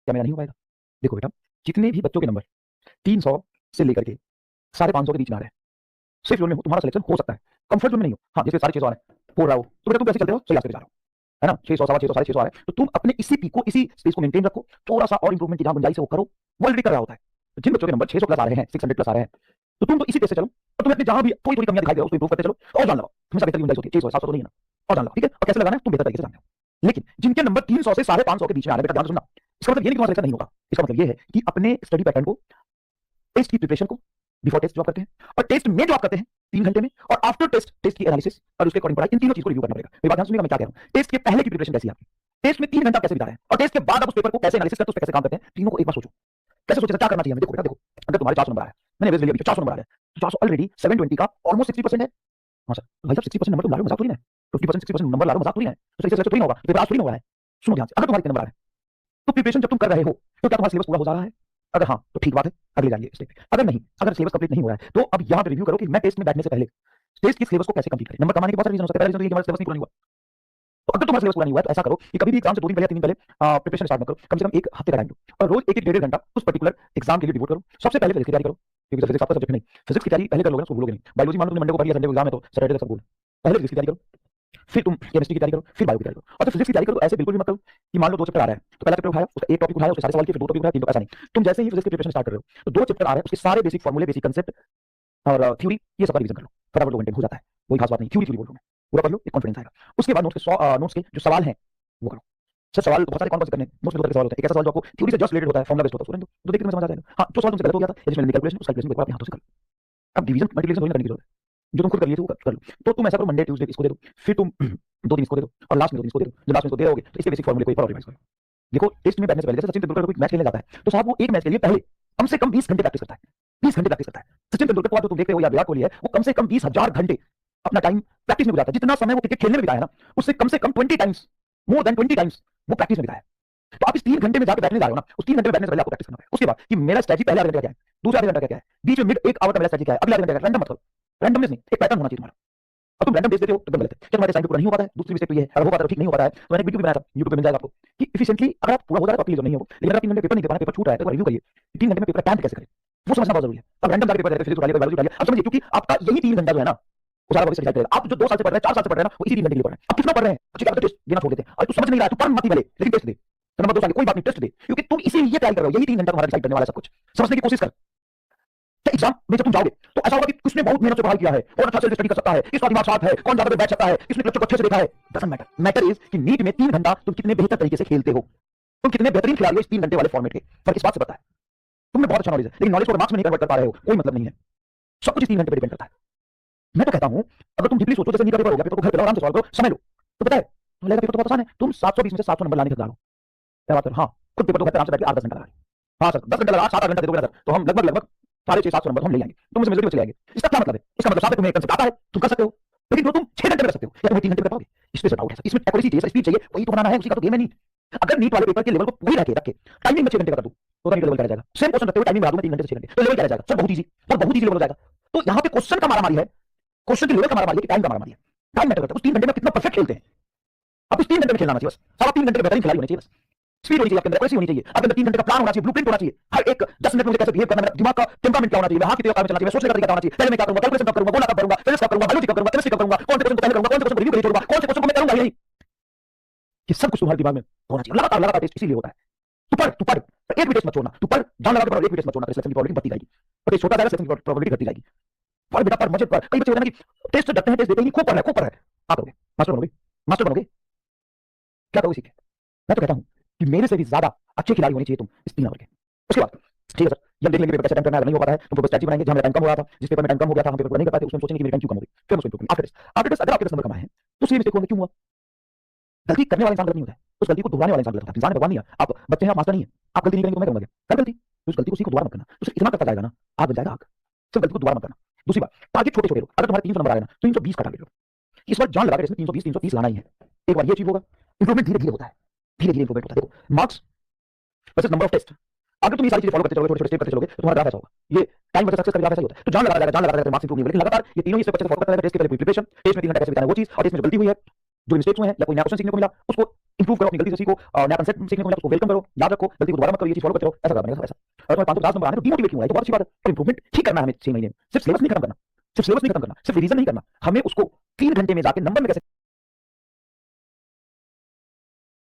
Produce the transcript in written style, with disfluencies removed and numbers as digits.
क्या मेरा नहीं हो पाएगा? देखो बेटा, जितने भी बच्चों के नंबर 300 से लेकर के 550 के बीच में आ रहे हैं, सेफ जोन में हो, तुम्हारा सिलेक्शन हो सकता है। कंफर्ट जोन में नहीं हो, हाँ जैसे 650 आ रहे हैं, हो रहा हो, तो बेटा तुम कैसे चलते हो, सही रास्ते पे जा रहे हो, है ना? 600 650 650 आ रहे हैं, तो तुम अपने इसी पीक को, इसी स्पेस को मेंटेन रखो, थोड़ा सा और इंप्रूवमेंट की जहां गुंजाइश है वो करो। वो ऑलरेडी कर रहा होता है। तो जिन बच्चों के नंबर 600 प्लस आ रहे हैं, 600 प्लस आ रहे हैं, तो तुम तो इसी पेस से चलो, और तुम्हें अपने जहां भी थोड़ी थोड़ी कमियां दिखाई दे उसको इंप्रूव करते चलो, और जान लो हमेशा बेहतर की गुंजाइश होती है। 600 700 तो नहीं है ना, और जान लो, ठीक है? और कैसे लगाना है तुम बेहतर तरीके से जानते हो। लेकिन जिनके नंबर 300 से 550 के बीच में आ रहे हैं, बेटा ध्यान से सुनना, इसका मतलब ये नहीं कि तुम्हारा सिलेक्शन नहीं होगा। इसका मतलब ये है कि अपने स्टडी पैटर्न को, टेस्ट की प्रिपरेशन को बिफोर टेस्ट जो आप करते हैं, और टेस्ट में जो आप करते हैं 3 घंटे में, और आफ्टर टेस्ट टेस्ट की एनालिसिस और उसके अकॉर्डिंग पढ़ाई, इन तीनों चीज को रिव्यू करना पड़ेगा। मेरी बात ध्यान सुनिएगा मैं क्या कह रहा हूं। टेस्ट के पहले की प्रिपरेशन कैसी है आपकी, टेस्ट में 3 घंटा कैसे बिता रहे हैं, और टेस्ट के बाद आप उस पेपर को कैसे एनालिसिस करते हैं, उस पे कैसे काम करते हैं, तीनों को एक बार सोचो। कैसे सोचे क्या करना चाहिए हमें? देखो बेटा देखो, अगर तुम्हारे 400 नंबर आया, मैंने एवरेज ले लिया 400 नंबर आ रहा है, तो 400 ऑलरेडी 720 का ऑलमोस्ट 60% है। हाँ सर भाई साहब 60% नंबर तुम ला रहे हो, मजाक थोड़ी ना है। 50% 60% नंबर ला रहे हो, मजाक थोड़ी ना है। तो सही से थोड़ी ना होगा, पेपर आज थोड़ी ना हुआ है। सुनो ध्यान से, अगर तुम्हारे नंबर आ रहे हैं, तो प्रिपरेशन जब तुम कर रहे हो तो क्या तुम्हारा सिलेबस पूरा हो जा रहा है? अगर हाँ तो ठीक बात है, अगले जाइए स्टेप पे। अगर नहीं, अगर सिलेबस कंप्लीट नहीं हो रहा है, तो अब यहाँ पे रिव्यू करो कि मैं टेस्ट में बैठने से पहले टेस्ट की सिलेबस को कैसे कंप्लीट करें। नंबर कमाने के बहुत सारे रीजन हो सकते हैं, पहला रीजन ये कि हमारा सिलेबस नहीं पूरा नहीं हुआ। तो अगर तुम्हारा सिलेबस पूरा नहीं हुआ है, तो ऐसा करो कि कभी भी एग्जाम से 2 दिन पहले या 3 दिन पहले प्रिपरेशन स्टार्ट मत करो, कम से कम 1 हफ्ते का टाइम दो, और रोज 1 1 घंटा उस पर्टिकुलर एग्जाम के लिए डिवोट करो। सबसे पहले फिजिक्स की तैयारी करो, क्योंकि फिजिक्स आपका सब्जेक्ट नहीं, फिजिक्स की तैयारी पहले कर लोगे ना, उसको भूलोगे नहीं। बायोलॉजी मान लो तुमने मंडे को पढ़ी है, संडे को एग्जाम है, तो सैटरडे तक सब भूल। पहले फिजिक्स की तैयारी करो, फिर तुम केमिस्ट्री की तैयारी करो, फिर बायो की तैयारी करो। और जब फिजिक्स की तैयारी करो ऐसे बिल्कुल भी मत करो कि मान लो 2 चैप्टर आ रहा है, तो पहला चैप्टर उठाया, उसका एक टॉपिक उठाया, उसके सारे सवाल किए, फिर 2 टॉपिक उठाया, 3 टॉपिक, ऐसा नहीं। तुम जैसे ही फिजिक्स की प्रिपरेशन स्टार्ट कर रहे हो, तो 2 चैप्टर आ रहे हैं, उसके सारे बेसिक फार्मूले, बेसिक कांसेप्ट और थ्योरी, ये सब का रिवीजन कर लो, फटाफट 2 घंटे में हो जाता है, कोई खास बात नहीं। थ्योरी बोल रहा हूं मैं, पूरा पढ़ लो, एक कॉन्फिडेंस आएगा। उसके बाद नोट्स के जो सवाल हैं वो करो। सर सवाल तो बहुत सारे कौन से करने हैं, नोट्स में 2 तरह के सवाल होते हैं। एक ऐसा सवाल जो आपको थ्योरी से जस्ट रिलेटेड होता है, फार्मूला बेस्ड होता है, उसको तो देखने में समझ आ जाएगा। हाँ जो सवाल तुमसे गलत हो गया था, या जिसमें कैलकुलेशन, उस कैलकुलेशन को अपने हाथों से कर लो। अब डिवीजन मल्टीप्लिकेशन थोड़ी ना करने की जरूरत है, जो तुम खुद कर लिए थे वो कर लो। तो तुम ऐसा करो, मंडे ट्यूसडे इसको दे दो, फिर तुम 2 दिन इसको दे दो, और लास्ट में 2 दिन इसको दे दो। जब लास्ट में इसको दे दोगे तो इसके बेसिक फार्मूले को एक बार रिवाइज करो। देखो टेस्ट में बैठने से पहले, जैसे सचिन तेंदुलकर कोई मैच खेलने जाता है, तो साहब वो एक मैच के लिए पहले कम से कम 20 घंटे प्रैक्टिस करता है, 20 घंटे प्रैक्टिस करता है। सचिन तेंदुलकर को आप जो तुम देखते हो, या विराट कोहली है, वो कम से कम 20,000 घंटे अपना टाइम प्रैक्टिस में गुजारता है। जितना समय वो क्रिकेट खेलने में बिताया ना, उससे कम से कम 20 टाइम्स, मोर देन 20 टाइम्स वो प्रैक्टिस में बिताया। तो आप इस 3 घंटे में जाकर बैठने जा रहे हो ना, उस 3 घंटे में बैठने से पहले आपको प्रैक्टिस करना है। उसके बाद कि मेरा स्ट्रेटजी पहले आधे घंटे का क्या है, दूसरे आधे घंटे का क्या है, बीच में मिड 1 आवर का मेरा स्ट्रेटजी क्या है, अगले आधे घंटे का। रैंडम मत करो, रैंडमनेस नहीं, एक पैटर्न होना चाहिए तुम्हारा। और तुम रैंडम बेस देते हो तो गलत है। क्या तुम्हारे टाइम पे पूरा नहीं हो पाता है? दूसरी मिस्टेक तो ये है, अगर हो पाता है तो ठीक नहीं हो पाता है, तो मैंने वीडियो भी बनाया था, YouTube पे मिल जाएगा आपको, कि एफिशिएंटली अगर आप पूरा हो जाए तो क्लियर नहीं हो, लेकिन अगर 3 घंटे पेपर नहीं दे पा रहे, पेपर छूट रहा है, तो रिव्यू करिए 3 घंटे में पेपर कैंप कैसे करें, वो समझना बहुत जरूरी है। अब रैंडम जाके पेपर देते फिजिक्स उठा लिया, बायोलॉजी उठा लिया, अब समझिए क्योंकि आपका यही 3 घंटा जो है ना, वो सारा भविष्य डिसाइड करेगा। आप जो 2 साल से पढ़ रहे हैं, 4 साल से पढ़ रहे हैं ना, वो इसी 3 घंटे के लिए पढ़ रहे हैं। अब कितना पढ़ रहे हैं, अच्छी बात है, टेस्ट देना छोड़ देते हैं। अरे तू समझ नहीं रहा है, तू पढ़ मत ही पहले, लेकिन टेस्ट दे। तो नंबर 2 साल कोई बात नहीं, टेस्ट दे, क्योंकि तुम इसीलिए तैयारी कर रहे हो, यही 3 घंटा तुम्हारा डिसाइड करने वाला है सब कुछ। समझने की कोशिश कर। एग्जाम में जब तुम जाओगे तो ऐसा होगा कि किसने बहुत मेहनत से पढ़ाई किया है, कौन अच्छा से स्टडी कर सकता है, किसका दिमाग शार्प है, कौन ज्यादा देर बैठ सकता है, किसने लेक्चर को अच्छे से देखा है, डजंट मैटर। मैटर इज कि नीट में 3 घंटा तुम कितने बेहतर तरीके से खेलते हो, तुम कितने बेहतरीन खिलाड़ी हो इस 3 घंटे वाले फॉर्मेट के। फर्क इस बात से पता है, तुम्हें बहुत अच्छा नॉलेज है, लेकिन नॉलेज को मार्क्स में नहीं कन्वर्ट कर पा रहे हो, कोई मतलब नहीं है। सब कुछ इस 3 घंटे पर डिपेंड करता है। मैं तो कहता हूं, अगर तुम डीपली सोचो, जैसे नीट का पेपर हो गया, पेपर को घर पे आराम से सॉल्व करो, समय लो, तो पता है तो लगेगा पेपर तो बहुत आसान है। तुम 720 में से 700 नंबर लाने का लो, क्या बात है? हाँ खुद पेपर तो घर पे आराम से बैठ के 8-10 घंटा लगा। हाँ सर 10 घंटा लगा, 7-8 घंटा दे दोगे ना सर, तो हम लगभग 650-700 नंबर हम ले आएंगे, तुम इसमें मेजोरिटी चले आएंगे। इसका क्या मतलब है? इसका मतलब साथ में तुम्हें एक कंसेप्ट आता है, तुम कर सकते हो, लेकिन जो तुम 6 घंटे में कर सकते हो या तुम 3 घंटे में कर पाओगे, इसमें डाउट है। इसमें एक्यूरेसी चाहिए, स्पीड चाहिए, वही तो बनाना है, उसी का तो गेम है। नहीं अगर नीट वाले पेपर के लेवल को पूरी रखे टाइमिंग में 6 घंटे कर दूं तो नीट लेवल क्या जाएगा? सेम क्वेश्चन रखते हुए टाइमिंग बढ़ा दूं मैं 3 घंटे से 6 घंटे, तो लेवल क्या जाएगा सर? बहुत इजी, और बहुत इजी लेवल हो जाएगा। तो यहाँ पे क्वेश्चन का मारामारी है, क्वेश्चन की लेवल का मारामारी है कि टाइम का मारामारी है। टाइम मैटर करता है, उस 3 घंटे में कितना परफेक्ट खेलते हैं। अब उस 3 घंटे में खेलना चाहिए बस, सारा 3 घंटे में बेहतरीन खिलाड़ी होने चाहिए बस। स्पीड होनी चाहिए आपके अंदर, एक्यूरेसी होनी चाहिए आपके अंदर, 3 घंटे का प्लान होना चाहिए, ब्लूप्रिंट होना चाहिए। हर एक 10 मिनट में मुझे कैसे बिहेव करना है, मेरा दिमाग का टेम्परामेंट क्या होना चाहिए, मैं हाथ कितने काम में चलना चाहिए, मैं सोचने का तरीका होना चाहिए, पहले मैं क्या करूंगा, कैलकुलेशन कब करूंगा, बोला कब करूंगा, फिजिक्स कब करूंगा, बायोलॉजी कब करूंगा, केमिस्ट्री कब करूंगा, कौन से क्वेश्चन को पहले करूंगा, कौन से क्वेश्चन को रिव्यू करके छोड़ूंगा, कौन से क्वेश्चन को मैं करूंगा, यही ये सब कुछ तुम्हारे दिमाग में होना चाहिए। लगातार टेस्ट इसीलिए होता है। तू पढ़ एक भी टेस्ट मत छोड़ना, तू पढ़, जान लगा के पढ़, एक भी टेस्ट मत छोड़ना, सिलेक्शन की प्रोबेबिलिटी बढ़ती जाएगी। और ये छोटा जाएगा, सिलेक्शन की प्रोबेबिलिटी घटती जाएगी। पढ़ बेटा पढ़, मजे पढ़। कई बच्चे होते हैं कि टेस्ट डरते हैं, टेस्ट देते ही खूब पढ़ रहा है, क्या करोगे? मास्टर बनोगे, क्या करोगे सीख के? मैं तो कहता हूं कि मेरे से भी ज्यादा अच्छे खिलाड़ी होने चाहिए तुम इस 3 नंबर के। उसके बाद ठीक है सर, ये हम देख लेंगे पेपर कैसे अटेम्प्ट करना है, नहीं हो पा रहा है तुम स्ट्रेटजी बनाएंगे। जहां मेरा टाइम कम हो रहा था, जिस पेपर में टाइम कम हो गया था, हम पेपर पूरा नहीं कर पाए, उसमें सोचेंगे कि मेरा टाइम क्यों कम हो गई, फिर उसको इंप्रूव करेंगे। आफ्टर टेस्ट अगर आपके 10 नंबर कम आए हैं तो उसकी मिस्टेक होगी, क्यों हुआ? गलती करने वाला इंसान गलत नहीं होता है, उस गलती को दोहराने वाला इंसान गलत होता है। इंसान भगवान नहीं है, आप बच्चे हैं, आप मास्टर नहीं है। आप गलती नहीं करेंगे तो मैं करूंगा क्या? कर गलती, तो उस गलती को सीखो, दोबारा मत करना। तो सिर्फ इतना करता जाएगा ना, आग बन जाएगा आग। सिर्फ गलती को दोबारा मत करना। दूसरी बात, टारगेट छोटे छोटे लो। अगर तुम्हारे 300 नंबर आए ना, 320 का टारगेट लो। इस बार जान लगा के इसमें 320 लाना ही है। एक बार ये अचीव होगा, इंप्रूवमेंट धीरे धीरे होता है, धीरे धीरे इंप्रूवमेंट होता है। देखो marks versus number of test, अगर तुम ये सारी चीजें फॉलो करते चलोगे, छोटे छोटे स्टेप करते चलोगे, तो तुम्हारा ग्राफ ऐसा होगा। ये टाइम वर्सेस सक्सेस का ग्राफ ऐसा ही होता है। तो जान लगा जाएगा मार्क्स इंप्रूव नहीं होगा, लेकिन लगातार ये तीनों ही स्टेप अच्छे से फॉलो करते रहेगा। टेस्ट के पहले प्रिपरेशन, टेस्ट में 3 घंटे कैसे बिताना है वो चीज, और टेस्ट में जो गलती हुई है, जो मिस्टेक्स हुए हैं या कोई नया क्वेश्चन सीखने को मिला उसको इंप्रूव करो, अपनी गलती से सीखो, नया कंसेप्ट सीखने को मिला तो उसको वेलकम करो, याद रखो, गलती को दोबारा मत करो, ये चीज फॉलो करते रहो, ऐसा करना बनेगा। ऐसा अगर तुम्हारे 550 नंबर आने तो डिमोटिवेट क्यों है? तो बहुत अच्छी बात है, पर इंप्रूवमेंट ठीक करना है हमें 6 महीने में। सिर्फ सिलेबस नहीं खत्म करना, सिर्फ सिलेबस नहीं खत्म करना, सिर्फ रिवीजन नहीं करना, हमें उसको 3 घंटे में जाके नंबर में कैसे